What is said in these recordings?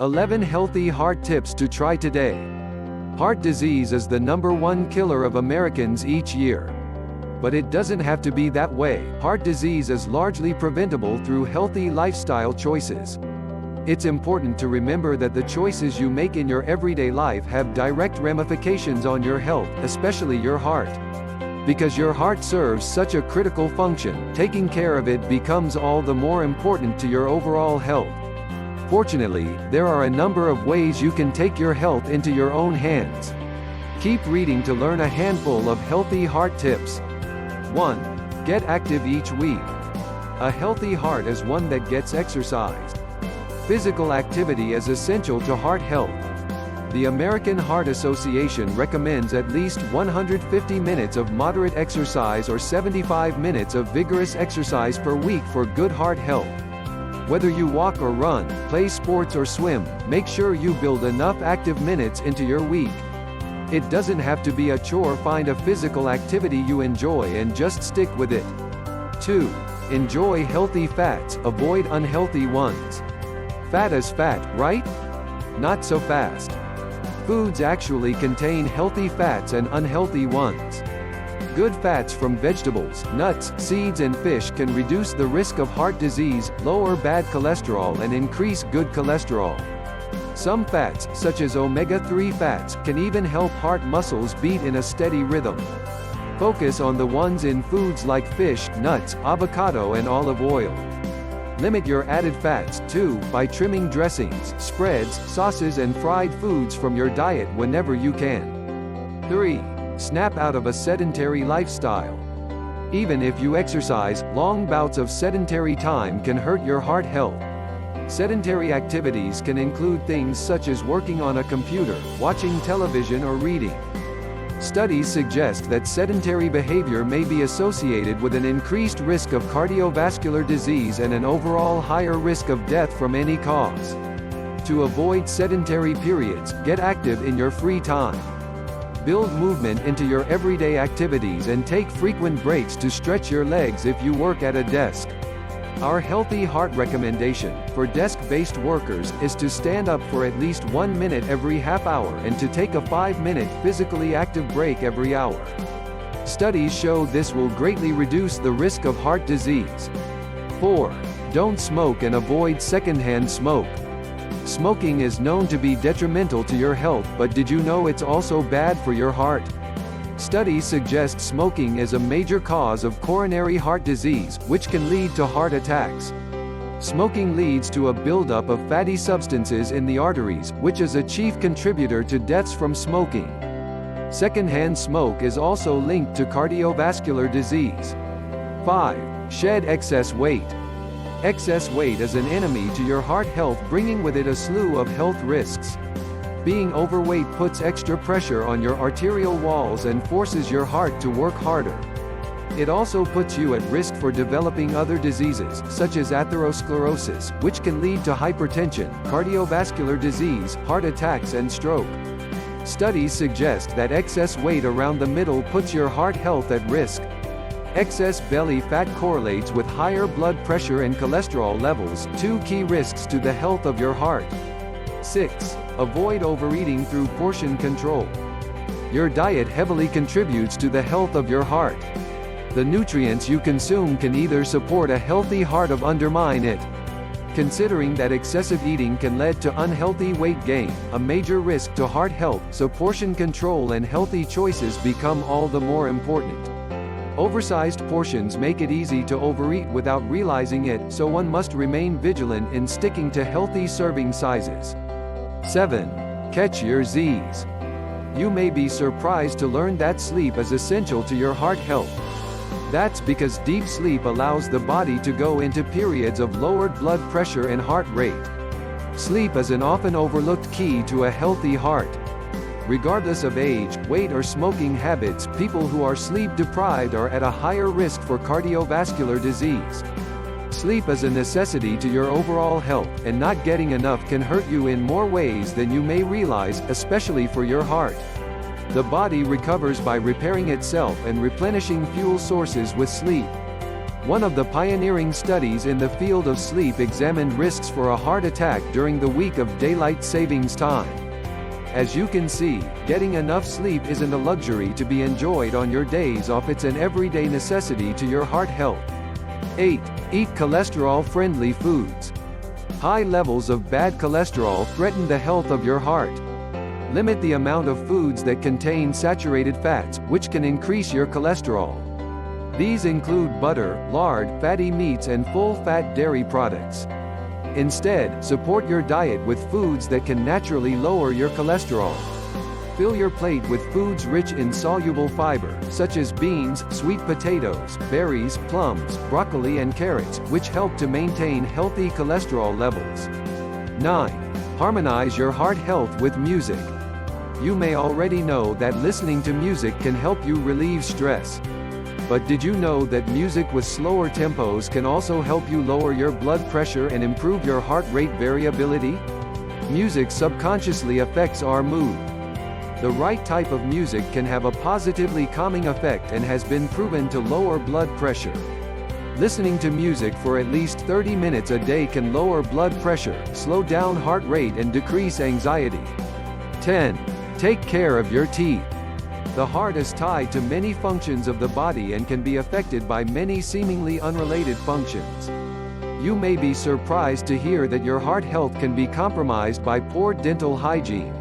11 healthy heart tips to try today. Heart disease is the #1 killer of Americans each year. But it doesn't have to be that way. Heart disease is largely preventable through healthy lifestyle choices. It's important to remember that the choices you make in your everyday life have direct ramifications on your health, especially your heart. Because your heart serves such a critical function, taking care of it becomes all the more important to your overall health. Fortunately, there are a number of ways you can take your health into your own hands. Keep reading to learn a handful of healthy heart tips. 1. Get active each week. A healthy heart is one that gets exercised. Physical activity is essential to heart health. The American Heart Association recommends at least 150 minutes of moderate exercise or 75 minutes of vigorous exercise per week for good heart health. Whether you walk or run, play sports or swim, make sure you build enough active minutes into your week. It doesn't have to be a chore. Find a physical activity you enjoy and just stick with it. 2. Enjoy healthy fats, avoid unhealthy ones. Fat is fat, right? Not so fast. Foods actually contain healthy fats and unhealthy ones. Good fats from vegetables, nuts, seeds and fish can reduce the risk of heart disease, lower bad cholesterol and increase good cholesterol. Some fats, such as omega-3 fats, can even help heart muscles beat in a steady rhythm. Focus on the ones in foods like fish, nuts, avocado and olive oil. Limit your added fats, too, by trimming dressings, spreads, sauces and fried foods from your diet whenever you can. 3. Snap out of a sedentary lifestyle. Even if you exercise, long bouts of sedentary time can hurt your heart health. Sedentary activities can include things such as working on a computer, watching television or reading. Studies suggest that sedentary behavior may be associated with an increased risk of cardiovascular disease and an overall higher risk of death from any cause. To avoid sedentary periods, get active in your free time. Build movement into your everyday activities and take frequent breaks to stretch your legs if you work at a desk. Our healthy heart recommendation, for desk-based workers, is to stand up for at least 1 minute every half hour and to take a 5-minute physically active break every hour. Studies show this will greatly reduce the risk of heart disease. 4. Don't smoke and avoid secondhand smoke. Smoking is known to be detrimental to your health, but did you know it's also bad for your heart? Studies suggest smoking is a major cause of coronary heart disease, which can lead to heart attacks. Smoking leads to a buildup of fatty substances in the arteries, which is a chief contributor to deaths from smoking. Secondhand smoke is also linked to cardiovascular disease. 5. Shed excess weight. Excess weight is an enemy to your heart health, bringing with it a slew of health risks. Being overweight puts extra pressure on your arterial walls and forces your heart to work harder. It also puts you at risk for developing other diseases, such as atherosclerosis, which can lead to hypertension, cardiovascular disease, heart attacks and stroke. Studies suggest that excess weight around the middle puts your heart health at risk. Excess belly fat correlates with higher blood pressure and cholesterol levels, two key risks to the health of your heart. 6. Avoid overeating through portion control. Your diet heavily contributes to the health of your heart. The nutrients you consume can either support a healthy heart or undermine it. Considering that excessive eating can lead to unhealthy weight gain, a major risk to heart health, so portion control and healthy choices become all the more important. Oversized portions make it easy to overeat without realizing it, so one must remain vigilant in sticking to healthy serving sizes. 7. Catch your Z's. You may be surprised to learn that sleep is essential to your heart health. That's because deep sleep allows the body to go into periods of lowered blood pressure and heart rate. Sleep is an often overlooked key to a healthy heart. Regardless of age, weight or smoking habits, people who are sleep deprived are at a higher risk for cardiovascular disease. Sleep is a necessity to your overall health, and not getting enough can hurt you in more ways than you may realize, especially for your heart. The body recovers by repairing itself and replenishing fuel sources with sleep. One of the pioneering studies in the field of sleep examined risks for a heart attack during the week of daylight savings time. As you can see, getting enough sleep isn't a luxury to be enjoyed on your days off, it's an everyday necessity to your heart health. 8. Eat cholesterol-friendly foods. High levels of bad cholesterol threaten the health of your heart. Limit the amount of foods that contain saturated fats, which can increase your cholesterol. These include butter, lard, fatty meats and full-fat dairy products. Instead, support your diet with foods that can naturally lower your cholesterol. Fill your plate with foods rich in soluble fiber, such as beans, sweet potatoes, berries, plums, broccoli and carrots, which help to maintain healthy cholesterol levels. 9. Harmonize your heart health with music. You may already know that listening to music can help you relieve stress. But did you know that music with slower tempos can also help you lower your blood pressure and improve your heart rate variability? Music subconsciously affects our mood. The right type of music can have a positively calming effect and has been proven to lower blood pressure. Listening to music for at least 30 minutes a day can lower blood pressure, slow down heart rate and decrease anxiety. 10. Take care of your teeth. The heart is tied to many functions of the body and can be affected by many seemingly unrelated functions. You may be surprised to hear that your heart health can be compromised by poor dental hygiene.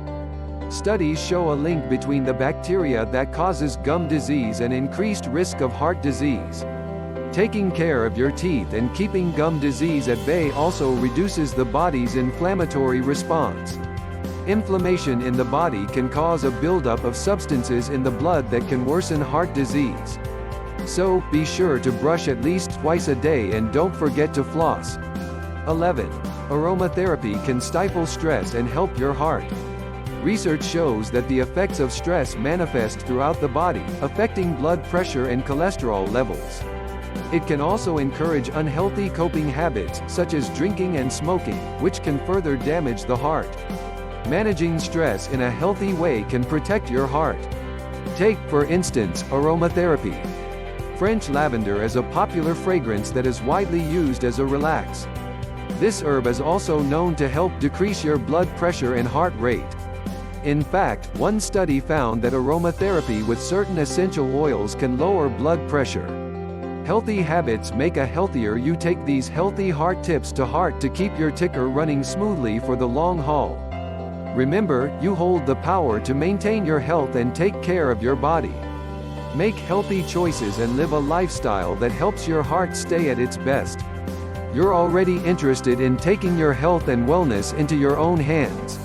Studies show a link between the bacteria that causes gum disease and increased risk of heart disease. Taking care of your teeth and keeping gum disease at bay also reduces the body's inflammatory response. Inflammation in the body can cause a buildup of substances in the blood that can worsen heart disease. So, be sure to brush at least twice a day and don't forget to floss. 11. Aromatherapy can stifle stress and help your heart. Research shows that the effects of stress manifest throughout the body, affecting blood pressure and cholesterol levels. It can also encourage unhealthy coping habits, such as drinking and smoking, which can further damage the heart. Managing stress in a healthy way can protect your heart. Take, for instance, aromatherapy. French lavender is a popular fragrance that is widely used as a relax. This herb is also known to help decrease your blood pressure and heart rate. In fact, one study found that aromatherapy with certain essential oils can lower blood pressure. Healthy habits make a healthier you. Take these healthy heart tips to heart to keep your ticker running smoothly for the long haul. Remember, you hold the power to maintain your health and take care of your body. Make healthy choices and live a lifestyle that helps your heart stay at its best. You're already interested in taking your health and wellness into your own hands.